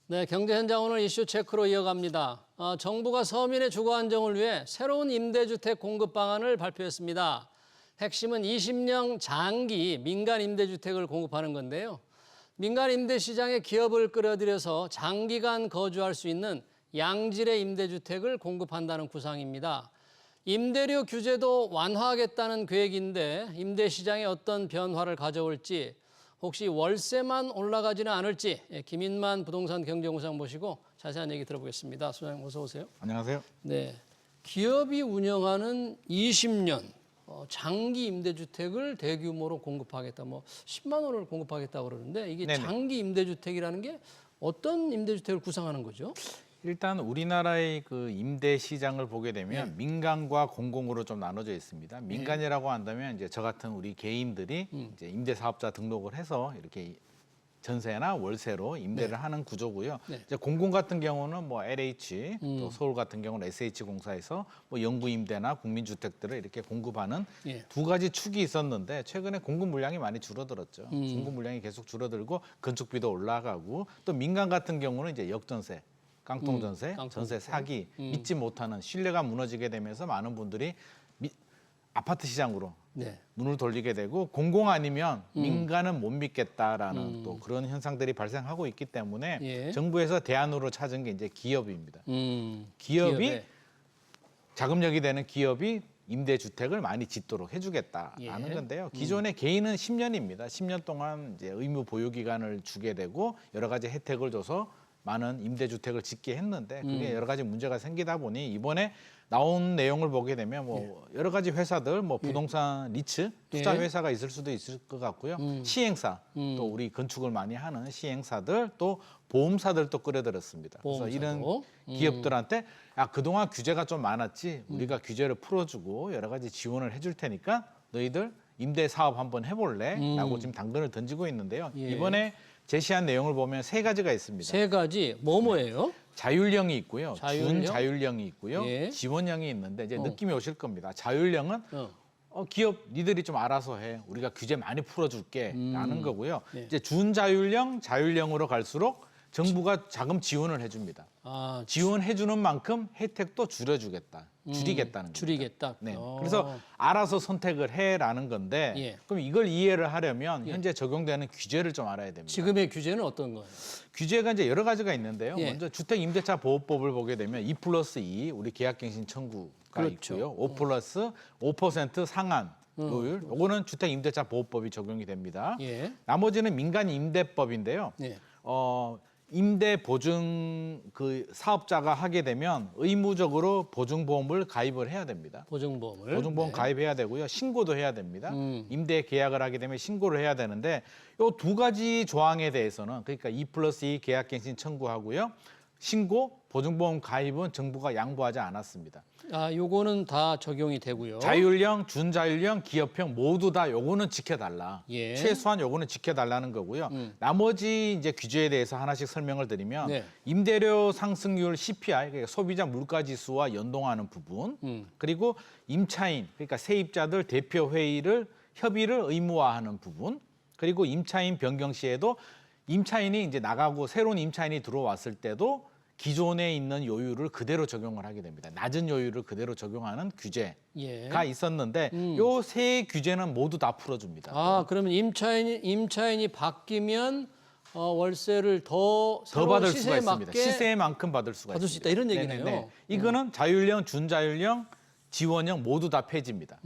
네, 경제현장 오늘 이슈 체크로 이어갑니다. 정부가 서민의 주거 안정을 위해 새로운 임대주택 공급 방안을 발표했습니다. 핵심은 20년 장기 민간 임대주택을 공급하는 건데요. 민간 임대 시장에 기업을 끌어들여서 장기간 거주할 수 있는 양질의 임대주택을 공급한다는 구상입니다. 임대료 규제도 완화하겠다는 계획인데 임대 시장에 어떤 변화를 가져올지, 혹시 월세만 올라가지는 않을지 김인만 부동산 경제공상 모시고 자세한 얘기 들어보겠습니다. 소장님 어서 오세요. 안녕하세요. 네, 기업이 운영하는 20년 장기 임대주택을 대규모로 공급하겠다. 10만 원을 공급하겠다고 그러는데 이게 네네. 장기 임대주택이라는 게 어떤 임대주택을 구상하는 거죠? 일단 우리나라의 그 임대 시장을 보게 되면 민간과 공공으로 좀 나눠져 있습니다. 민간이라고 한다면 이제 저 같은 우리 개인들이 이제 임대 사업자 등록을 해서 이렇게 전세나 월세로 임대를 하는 구조고요. 이제 공공 같은 경우는 뭐 LH, 또 서울 같은 경우는 SH공사에서 뭐 영구 임대나 국민주택들을 이렇게 공급하는 두 가지 축이 있었는데 최근에 공급 물량이 많이 줄어들었죠. 공급 물량이 계속 줄어들고 건축비도 올라가고, 또 민간 같은 경우는 이제 역전세, 깡통 전세, 전세 사기, 믿지 못하는, 신뢰가 무너지게 되면서 많은 분들이 아파트 시장으로 눈을 돌리게 되고, 공공 아니면 민간은 못 믿겠다라는 또 그런 현상들이 발생하고 있기 때문에 정부에서 대안으로 찾은 게 이제 기업입니다. 기업이 자금력이 되는 기업이 임대주택을 많이 짓도록 해주겠다라는 건데요. 기존의 개인은 10년입니다. 10년 동안 이제 의무 보유 기간을 주게 되고 여러 가지 혜택을 줘서 많은 임대주택을 짓게 했는데 그게 여러 가지 문제가 생기다 보니 이번에 나온 내용을 보게 되면 뭐 여러 가지 회사들, 뭐 부동산 리츠 투자 회사가 있을 수도 있을 것 같고요. 시행사, 또 우리 건축을 많이 하는 시행사들, 또 보험사들도 끌어들였습니다. 그래서 이런 기업들한테 그동안 규제가 좀 많았지, 우리가 규제를 풀어주고 여러 가지 지원을 해줄 테니까 너희들 임대 사업 한번 해볼래? 라고 지금 당근을 던지고 있는데요. 이번에 제시한 내용을 보면 세 가지가 있습니다. 세 가지 뭐예요? 자율령이 있고요. 자율령? 준자율령이 있고요. 지원령이 있는데 이제 느낌이 오실 겁니다. 자율령은 기업 니들이 좀 알아서 해. 우리가 규제 많이 풀어줄게 라는 거고요. 이제 준자율령, 자율령으로 갈수록 정부가 자금 지원을 해줍니다. 지원해주는 만큼 혜택도 줄여주겠다. 줄이겠다는 거죠. 줄이겠다. 네. 그래서 알아서 선택을 해라는 건데 그럼 이걸 이해를 하려면 현재 적용되는 규제를 좀 알아야 됩니다. 지금의 규제는 어떤 거예요? 규제가 이제 여러 가가 있는데요. 먼저 주택임대차 보호법을 보게 되면 2+2 우리 계약갱신 청구가 있고요. 5+5% 상한 요율. 요거는 주택임대차 보호법이 적용이 됩니다. 나머지는 민간임대법인데요. 임대 보증 그 사업자가 하게 되면 의무적으로 보증보험을 가입을 해야 됩니다. 보증보험 가입해야 되고요. 신고도 해야 됩니다. 임대 계약을 하게 되면 신고를 해야 되는데 요 두 가지 조항에 대해서는, 그러니까 2+2 계약갱신 청구하고요. 신고, 보증보험 가입은 정부가 양보하지 않았습니다. 요거는 다 적용이 되고요. 자율령, 준자율령, 기업형 모두 다 요거는 지켜달라. 최소한 요거는 지켜달라는 거고요. 나머지 이제 규제에 대해서 하나씩 설명을 드리면 임대료 상승률 CPI, 그러니까 소비자 물가지수와 연동하는 부분, 그리고 임차인, 그러니까 세입자들 대표 회의를 협의를 의무화하는 부분, 그리고 임차인 변경 시에도 임차인이 이제 나가고 새로운 임차인이 들어왔을 때도 기존에 있는 요율을 그대로 적용을 하게 됩니다. 낮은 요율을 그대로 적용하는 규제가 있었는데 요 세 규제는 모두 다 풀어줍니다. 그러면 임차인이 바뀌면 월세를 더 받을 시세에 수가 있습니다. 맞게 시세만큼 받을 수가 받을 수 있다 이런 얘기네요. 이거는 자율령, 준자율령, 지원형 모두 다 폐지입니다.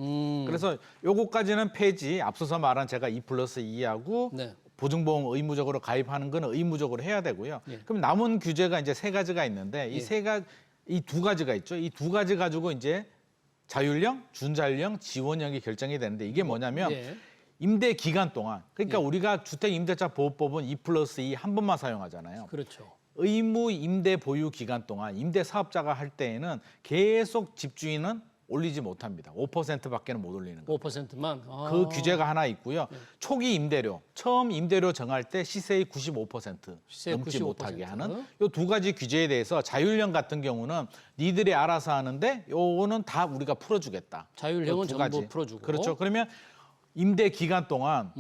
그래서 요거까지는 폐지. 앞서서 말한 제가 2+2하고 보증보험 의무적으로 가입하는 건 의무적으로 해야 되고요. 그럼 남은 규제가 이제 세 가지가 있는데 이 두 가지가 있죠. 이 두 가지 가지고 이제 자율령, 준자율령, 지원령이 결정이 되는데 이게 뭐냐면 임대 기간 동안, 그러니까 우리가 주택임대차 보호법은 2+2 한 번만 사용하잖아요. 그렇죠. 의무 임대 보유 기간 동안 임대 사업자가 할 때에는 계속 집주인은 올리지 못합니다. 5%밖에는 못 올리는 거예요. 5%만? 그 규제가 하나 있고요. 초기 임대료, 처음 임대료 정할 때 시세의 95% 넘지 95%. 못하게 하는 이 두 가지 규제에 대해서 자율령 같은 경우는 니들이 알아서 하는데 요거는 다 우리가 풀어주겠다. 자율령은 전부 풀어주고. 그렇죠. 그러면 임대 기간 동안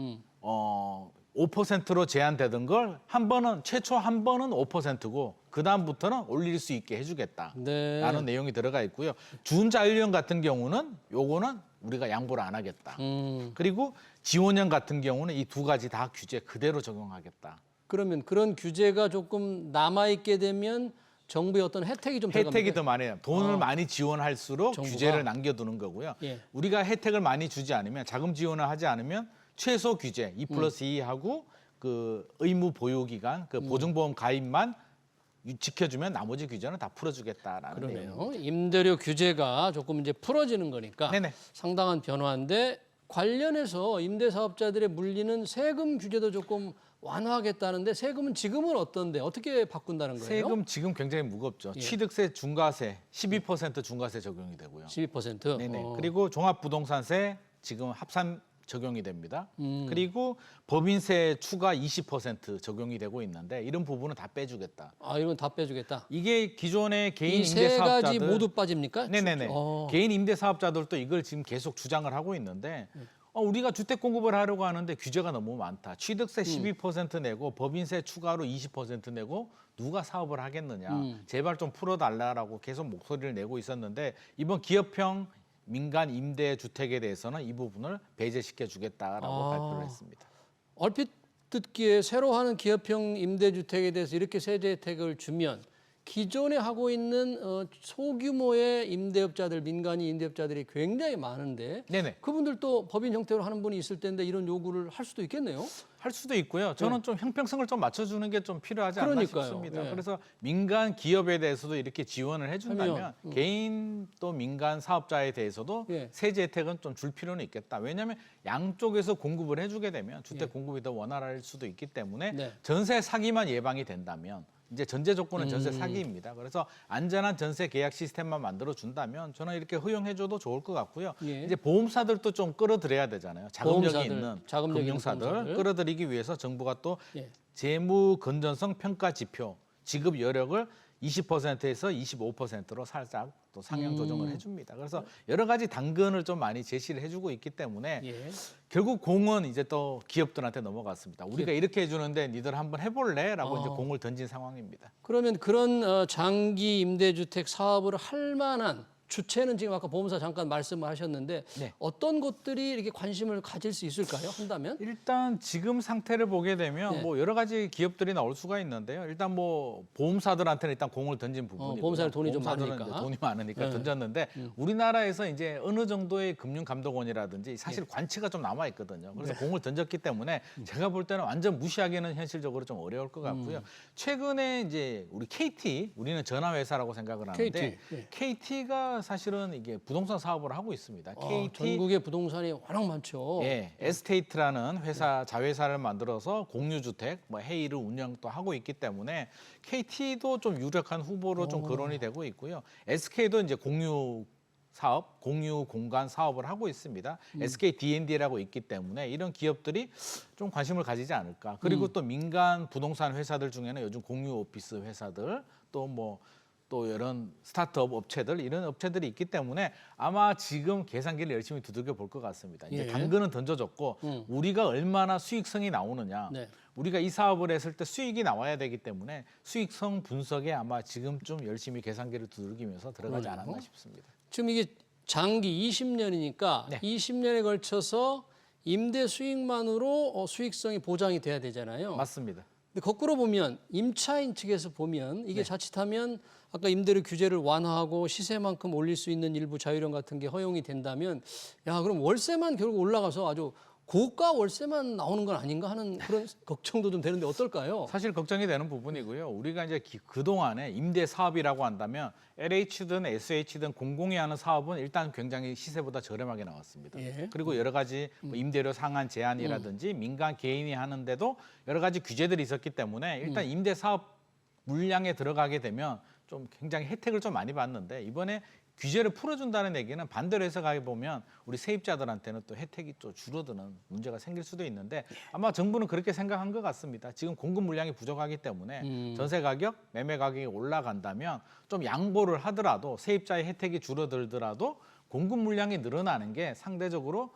5%로 제한되던 걸 한 번은 최초 한 번은 5%고 그 다음부터는 올릴 수 있게 해주겠다라는 네. 내용이 들어가 있고요. 준자율형 같은 경우는 요거는 우리가 양보를 안 하겠다. 그리고 지원형 같은 경우는 이 두 가지 다 규제 그대로 적용하겠다. 그러면 그런 규제가 조금 남아 있게 되면 정부의 어떤 혜택이 좀 혜택이 들어갑니까? 더 많아요. 돈을 많이 지원할수록 정부가? 규제를 남겨두는 거고요. 예. 우리가 혜택을 많이 주지 않으면 자금 지원을 하지 않으면 최소 규제 2+2하고 그 의무 보유 기간 그 보증보험 가입만 지켜주면 나머지 규제는 다 풀어주겠다라는 내용. 그러네요. 임대료 규제가 조금 이제 풀어지는 거니까 네네. 상당한 변화인데 관련해서 임대사업자들의 물리는 세금 규제도 조금 완화하겠다는데 세금은 지금은 어떤데 어떻게 바꾼다는 거예요? 세금 지금 굉장히 무겁죠. 예. 취득세, 중과세 12% 중과세 적용이 되고요. 12%. 네네. 그리고 종합부동산세 지금 합산 적용이 됩니다. 그리고 법인세 추가 20% 적용이 되고 있는데 이런 부분은 다 빼주겠다. 아 이건 다 빼주겠다. 이게 기존의 개인 이 세 가지 임대사업자들 모두 빠집니까? 네네네. 어. 개인 임대사업자들도 이걸 지금 계속 주장을 하고 있는데 우리가 주택 공급을 하려고 하는데 규제가 너무 많다. 취득세 12% 내고 법인세 추가로 20% 내고 누가 사업을 하겠느냐. 제발 좀 풀어달라라고 계속 목소리를 내고 있었는데 이번 기업형 민간 임대 주택에 대해서는 이 부분을 배제시켜 주겠다라고 발표를 했습니다. 얼핏 듣기에 새로 하는 기업형 임대주택에 대해서 이렇게 세제 혜택을 주면 기존에 하고 있는 소규모의 임대업자들, 민간인 임대업자들이 굉장히 많은데 네네. 그분들도 법인 형태로 하는 분이 있을 텐데 이런 요구를 할 수도 있겠네요. 할 수도 있고요. 저는 좀 형평성을 좀 맞춰주는 게 좀 필요하지 않나 그러니까요. 싶습니다. 예. 그래서 민간 기업에 대해서도 이렇게 지원을 해준다면 하면, 개인 또 민간 사업자에 대해서도 예. 세제 혜택은 좀 줄 필요는 있겠다. 왜냐하면 양쪽에서 공급을 해주게 되면 주택 공급이 더 원활할 수도 있기 때문에 네. 전세 사기만 예방이 된다면 이제 전제 조건은 전세 사기입니다. 그래서 안전한 전세 계약 시스템만 만들어 준다면 저는 이렇게 허용해줘도 좋을 것 같고요. 예. 이제 보험사들도 좀 끌어들여야 되잖아요. 자금력이 보험사들, 있는 자금력 있는 금융사들 보험사들. 끌어들이기 위해서 정부가 또 예. 재무 건전성 평가 지표 지급 여력을 20%에서 25%로 살짝 또 상향 조정을 해줍니다. 그래서 여러 가지 당근을 좀 많이 제시를 해주고 있기 때문에 예. 결국 공은 이제 또 기업들한테 넘어갔습니다. 우리가 이렇게 해주는데 니들 한번 해볼래?라고 이제 공을 던진 상황입니다. 그러면 그런 장기 임대주택 사업을 할 만한 주체는 지금 아까 보험사 잠깐 말씀하셨는데 네. 어떤 것들이 이렇게 관심을 가질 수 있을까요? 한다면? 일단 지금 상태를 보게 되면 네. 뭐 여러 가지 기업들이 나올 수가 있는데요. 일단 뭐 보험사들한테는 일단 공을 던진 부분이고 보험사들 돈이 좀 보험사들은 많으니까. 이제 돈이 많으니까 네. 던졌는데 우리나라에서 이제 어느 정도의 금융감독원이라든지 사실 관치가 좀 남아 있거든요. 그래서 공을 던졌기 때문에 제가 볼 때는 완전 무시하기는 현실적으로 좀 어려울 것 같고요. 최근에 이제 우리 KT 우리는 전화회사라고 생각을 하는데 KT, 예. KT가 사실은 이게 부동산 사업을 하고 있습니다. KT 전국에 부동산이 워낙 많죠. 예, 에스테이트라는 회사 자회사를 만들어서 공유주택, 뭐 해이를 운영도 하고 있기 때문에 KT도 좀 유력한 후보로 좀 거론이 되고 있고요. SK도 이제 공유 사업, 공유 공간 사업을 하고 있습니다. SK D&D라고 있기 때문에 이런 기업들이 좀 관심을 가지지 않을까. 그리고 또 민간 부동산 회사들 중에는 요즘 공유 오피스 회사들 또 이런 스타트업 업체들 이런 업체들이 있기 때문에 아마 지금 계산기를 열심히 두들겨 볼 것 같습니다. 이제 예. 당근은 던져줬고 우리가 얼마나 수익성이 나오느냐. 네. 우리가 이 사업을 했을 때 수익이 나와야 되기 때문에 수익성 분석에 아마 지금쯤 열심히 계산기를 두들기면서 들어가지 그러네요. 않았나 싶습니다. 지금 이게 장기 20년이니까 네. 20년에 걸쳐서 임대 수익만으로 수익성이 보장이 돼야 되잖아요. 맞습니다. 근데 거꾸로 보면 임차인 측에서 보면 이게 자칫하면 아까 임대료 규제를 완화하고 시세만큼 올릴 수 있는 일부 자유령 같은 게 허용이 된다면 야 그럼 월세만 결국 올라가서 아주 고가 월세만 나오는 건 아닌가 하는 그런 걱정도 좀 되는데 어떨까요? 사실 걱정이 되는 부분이고요. 우리가 이제 그동안에 임대 사업이라고 한다면 LH든 SH든 공공이 하는 사업은 일단 굉장히 시세보다 저렴하게 나왔습니다. 예. 그리고 여러 가지 뭐 임대료 상한 제한이라든지 민간 개인이 하는데도 여러 가지 규제들이 있었기 때문에 일단 임대 사업 물량에 들어가게 되면 좀 굉장히 혜택을 좀 많이 받는데 이번에 규제를 풀어준다는 얘기는 반대로 해석하게 보면 우리 세입자들한테는 또 혜택이 또 줄어드는 문제가 생길 수도 있는데 아마 정부는 그렇게 생각한 것 같습니다. 지금 공급 물량이 부족하기 때문에 전세 가격, 매매 가격이 올라간다면 좀 양보를 하더라도 세입자의 혜택이 줄어들더라도 공급 물량이 늘어나는 게 상대적으로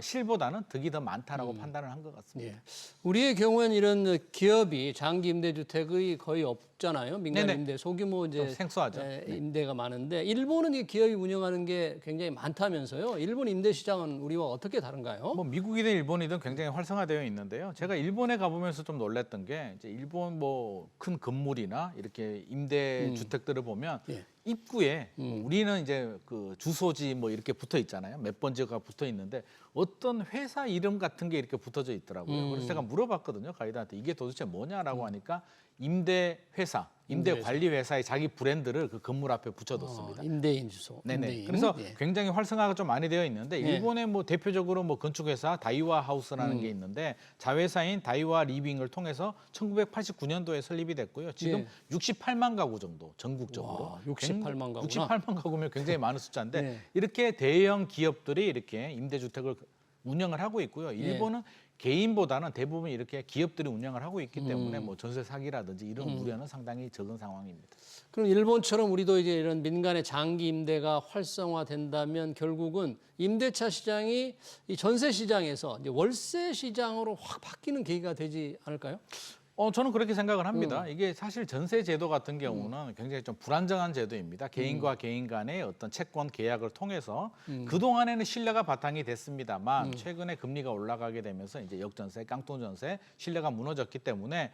실보다는 득이 더 많다라고 판단을 한 것 같습니다. 예. 우리의 경우에는 이런 기업이 장기 임대주택의 거의 없잖아요. 민간 네네. 임대 소규모 이제 좀 생소하죠. 임대가 많은데 일본은 이 기업이 운영하는 게 굉장히 많다면서요. 일본 임대 시장은 우리와 어떻게 다른가요? 뭐 미국이든 일본이든 굉장히 활성화되어 있는데요. 제가 일본에 가보면서 좀 놀랐던 게 이제 일본 뭐 큰 건물이나 이렇게 임대 주택들을 보면 예. 입구에 우리는 이제 그 주소지 뭐 이렇게 붙어 있잖아요. 몇 번지가 붙어 있는데 어떤 회사 이름 같은 게 이렇게 붙어져 있더라고요. 그래서 제가 물어봤거든요. 가이드한테 이게 도대체 뭐냐라고 하니까 임대 회사, 임대 관리 회사의 자기 브랜드를 그 건물 앞에 붙여뒀습니다. 임대인 주소. 네네. 임대인. 그래서 예. 굉장히 활성화가 좀 많이 되어 있는데 예. 일본의 뭐 대표적으로 뭐 건축회사 다이와 하우스라는 게 있는데 자회사인 다이와 리빙을 통해서 1989년도에 설립이 됐고요. 지금 예. 68만 가구 정도 전국적으로. 와, 68만 가구나. 68만 가구면 굉장히 많은 숫자인데 예. 이렇게 대형 기업들이 이렇게 임대주택을 운영을 하고 있고요. 일본은 개인보다는 대부분 이렇게 기업들이 운영을 하고 있기 때문에 뭐 전세 사기라든지 이런 우려는 상당히 적은 상황입니다. 그럼 일본처럼 우리도 이제 이런 민간의 장기 임대가 활성화된다면 결국은 임대차 시장이 이 전세 시장에서 이제 월세 시장으로 확 바뀌는 계기가 되지 않을까요? 저는 그렇게 생각을 합니다. 이게 사실 전세 제도 같은 경우는 굉장히 좀 불안정한 제도입니다. 개인과 개인 간의 어떤 채권 계약을 통해서 그동안에는 신뢰가 바탕이 됐습니다만 최근에 금리가 올라가게 되면서 이제 역전세, 깡통전세 신뢰가 무너졌기 때문에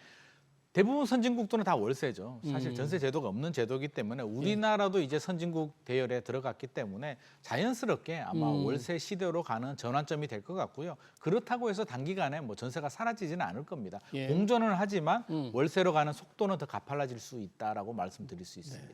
대부분 선진국들은 다 월세죠. 사실 전세 제도가 없는 제도이기 때문에 우리나라도 이제 선진국 대열에 들어갔기 때문에 자연스럽게 아마 월세 시대로 가는 전환점이 될 것 같고요. 그렇다고 해서 단기간에 뭐 전세가 사라지지는 않을 겁니다. 예. 공존은 하지만 월세로 가는 속도는 더 가팔라질 수 있다라고 말씀드릴 수 있습니다.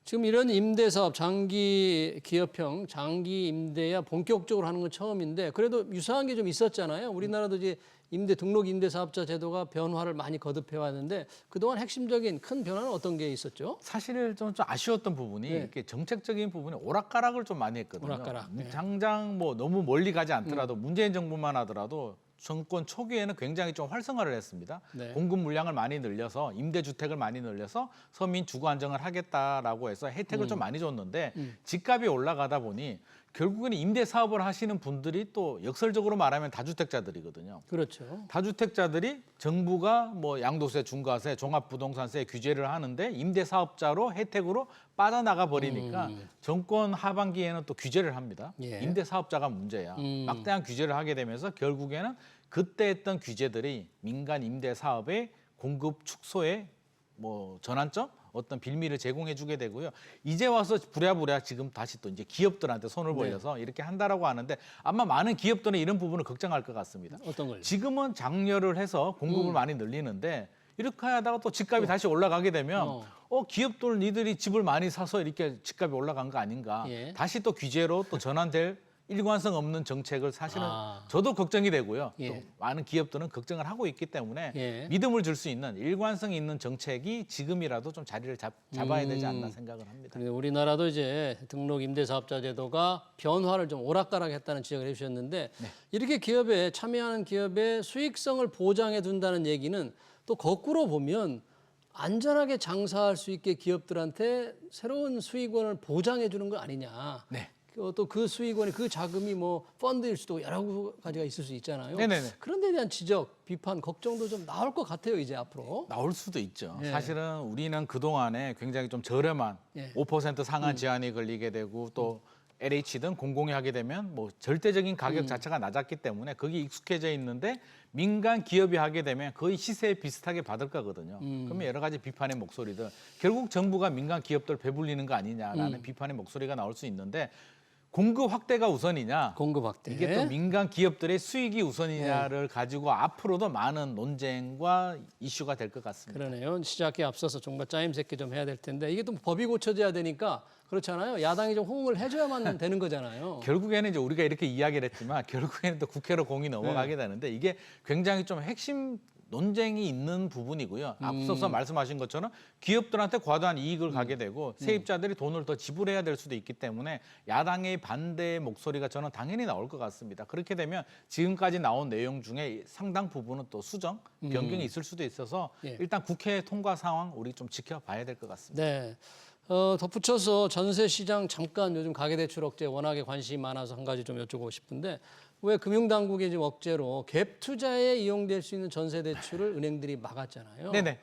지금 이런 임대 사업 장기 기업형 장기 임대야 본격적으로 하는 건 처음인데 그래도 유사한 게 좀 있었잖아요. 우리나라도 이제 임대 등록 임대 사업자 제도가 변화를 많이 거듭해 왔는데 그동안 핵심적인 큰 변화는 어떤 게 있었죠? 사실 좀 아쉬웠던 부분이 이렇게 정책적인 부분에 오락가락을 좀 많이 했거든요. 오락가락, 예. 당장 뭐 너무 멀리 가지 않더라도 문재인 정부만 하더라도 정권 초기에는 굉장히 좀 활성화를 했습니다. 네. 공급 물량을 많이 늘려서 임대주택을 많이 늘려서 서민 주거 안정을 하겠다라고 해서 혜택을 좀 많이 줬는데 집값이 올라가다 보니 결국에는 임대 사업을 하시는 분들이 또 역설적으로 말하면 다주택자들이거든요. 그렇죠. 다주택자들이 정부가 뭐 양도세, 중과세, 종합부동산세 규제를 하는데 임대 사업자로 혜택으로 빠져나가 버리니까 정권 하반기에는 또 규제를 합니다. 예. 임대 사업자가 문제야. 막대한 규제를 하게 되면서 결국에는 그때 했던 규제들이 민간 임대 사업의 공급 축소의 뭐 전환점 어떤 빌미를 제공해 주게 되고요. 이제 와서 부랴부랴 지금 다시 또 이제 기업들한테 손을 벌려서 이렇게 한다라고 하는데 아마 많은 기업들은 이런 부분을 걱정할 것 같습니다. 어떤 걸요? 지금은 장려를 해서 공급을 많이 늘리는데 이렇게 하다가 또 집값이 다시 올라가게 되면 기업들 니들이 집을 많이 사서 이렇게 집값이 올라간 거 아닌가. 예. 다시 또 규제로 또 전환될 일관성 없는 정책을 사실은 저도 걱정이 되고요. 예. 또 많은 기업들은 걱정을 하고 있기 때문에 예. 믿음을 줄 수 있는 일관성 있는 정책이 지금이라도 좀 자리를 잡아야 되지 않나 생각을 합니다. 그런데 우리나라도 이제 등록 임대사업자 제도가 변화를 좀 오락가락했다는 지적을 해주셨는데 이렇게 기업에 참여하는 기업의 수익성을 보장해 둔다는 얘기는 또 거꾸로 보면 안전하게 장사할 수 있게 기업들한테 새로운 수익원을 보장해 주는 거 아니냐. 네. 또 그 수익원이 그 자금이 뭐 펀드일 수도 여러 가지가 있을 수 있잖아요. 네네네. 그런 데 대한 지적, 비판, 걱정도 좀 나올 것 같아요, 이제 앞으로. 나올 수도 있죠. 예. 사실은 우리는 그동안에 굉장히 좀 저렴한 예. 5% 상한 제한이 걸리게 되고 또 LH든 공공이 하게 되면 뭐 절대적인 가격 자체가 낮았기 때문에 거기 익숙해져 있는데 민간 기업이 하게 되면 거의 시세에 비슷하게 받을 거거든요. 그러면 여러 가지 비판의 목소리들 결국 정부가 민간 기업들 배불리는 거 아니냐라는 비판의 목소리가 나올 수 있는데 공급 확대가 우선이냐 공급 확대. 이게 또 민간 기업들의 수익이 우선이냐를 가지고 앞으로도 많은 논쟁과 이슈가 될 것 같습니다. 그러네요. 시작에 앞서서 정말 짜임새끼 좀 해야 될 텐데 이게 또 법이 고쳐져야 되니까 그렇잖아요. 야당이 좀 호응을 해줘야만 되는 거잖아요. 결국에는 이제 우리가 이렇게 이야기를 했지만 결국에는 또 국회로 공이 넘어가게 되는데 이게 굉장히 좀 핵심 논쟁이 있는 부분이고요. 앞서서 말씀하신 것처럼 기업들한테 과도한 이익을 가게 되고 세입자들이 돈을 더 지불해야 될 수도 있기 때문에 야당의 반대의 목소리가 저는 당연히 나올 것 같습니다. 그렇게 되면 지금까지 나온 내용 중에 상당 부분은 또 수정, 변경이 있을 수도 있어서 예. 일단 국회 통과 상황 우리 좀 지켜봐야 될 것 같습니다. 네. 덧붙여서 전세 시장 잠깐 요즘 가계대출 억제 워낙에 관심이 많아서 한 가지 좀 여쭤보고 싶은데 왜 금융당국의 지금 억제로 갭 투자에 이용될 수 있는 전세 대출을 은행들이 막았잖아요. 네네.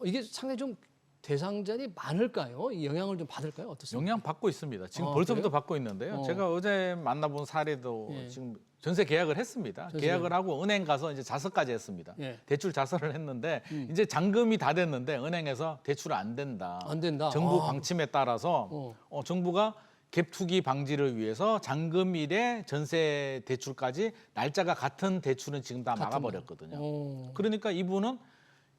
이게 상당히 좀 대상자들이 많을까요? 이 영향을 좀 받을까요? 어떻습니까? 영향 받고 있습니다. 지금 어, 벌써부터 그래요? 받고 있는데요. 어. 제가 어제 만나본 사례도 예. 지금 전세 계약을 했습니다. 전세 계약을 하고 은행 가서 이제 자서까지 했습니다. 예. 대출 자서를 했는데 이제 잔금이 다 됐는데 은행에서 대출 안 된다. 안 된다. 정부 아. 방침에 따라서 정부가 갭 투기 방지를 위해서 잔금일에 전세 대출까지 날짜가 같은 대출은 지금 다 막아버렸거든요. 그러니까 이분은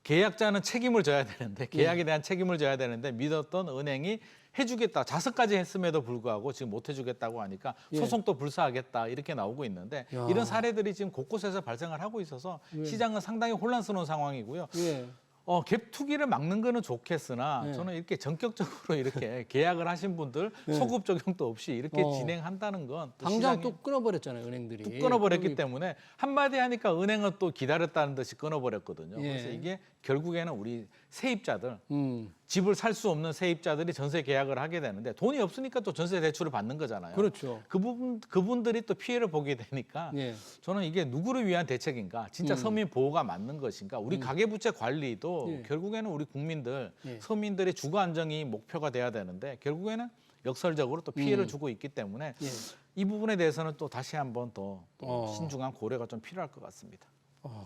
계약자는 책임을 져야 되는데 계약에 대한 책임을 져야 되는데 믿었던 은행이 해주겠다 자서까지 했음에도 불구하고 지금 못 해주겠다고 하니까 예. 소송도 불사하겠다 이렇게 나오고 있는데 야. 이런 사례들이 지금 곳곳에서 발생을 하고 있어서 시장은 상당히 혼란스러운 상황이고요. 예. 갭 투기를 막는 거는 좋겠으나 네. 저는 이렇게 전격적으로 이렇게 계약을 하신 분들 소급 적용도 없이 이렇게 진행한다는 건또 당장 시장이 또 끊어버렸잖아요, 은행들이. 뚝 끊어버렸기 때문에 한마디 하니까 은행은 또 기다렸다는 듯이 끊어버렸거든요. 예. 그래서 이게 결국에는 우리 세입자들 음, 집을 살 수 없는 세입자들이 전세 계약을 하게 되는데 돈이 없으니까 또 전세 대출을 받는 거잖아요. 그렇죠. 그분들이 또 피해를 보게 되니까 예. 저는 이게 누구를 위한 대책인가, 진짜 서민 보호가 맞는 것인가, 우리 가계부채 관리도 예. 결국에는 우리 국민들, 예. 서민들의 주거 안정이 목표가 돼야 되는데 결국에는 역설적으로 또 피해를 주고 있기 때문에 예. 이 부분에 대해서는 또 다시 한번 또 어. 신중한 고려가 좀 필요할 것 같습니다.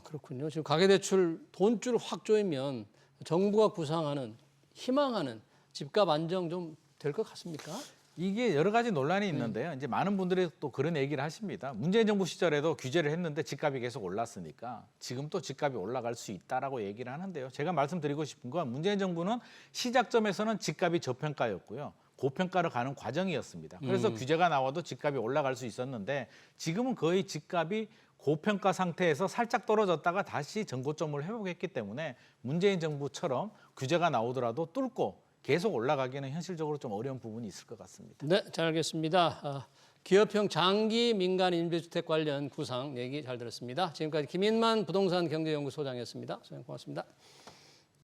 그렇군요. 지금 가계대출 돈줄을 확 조이면 정부가 구상하는, 희망하는 집값 안정 좀 될 것 같습니까? 이게 여러 가지 논란이 있는데요. 이제 많은 분들이 또 그런 얘기를 하십니다. 문재인 정부 시절에도 규제를 했는데 집값이 계속 올랐으니까 지금 또 집값이 올라갈 수 있다라고 얘기를 하는데요. 제가 말씀드리고 싶은 건 문재인 정부는 시작점에서는 집값이 저평가였고요. 고평가로 가는 과정이었습니다. 그래서 규제가 나와도 집값이 올라갈 수 있었는데 지금은 거의 집값이 고평가 상태에서 살짝 떨어졌다가 다시 전고점을 회복했기 때문에 문재인 정부처럼 규제가 나오더라도 뚫고 계속 올라가기는 현실적으로 좀 어려운 부분이 있을 것 같습니다. 네, 잘 알겠습니다. 기업형 장기 민간 임대주택 관련 구상 얘기 잘 들었습니다. 지금까지 김인만 부동산 경제연구소장이었습니다. 소장 고맙습니다.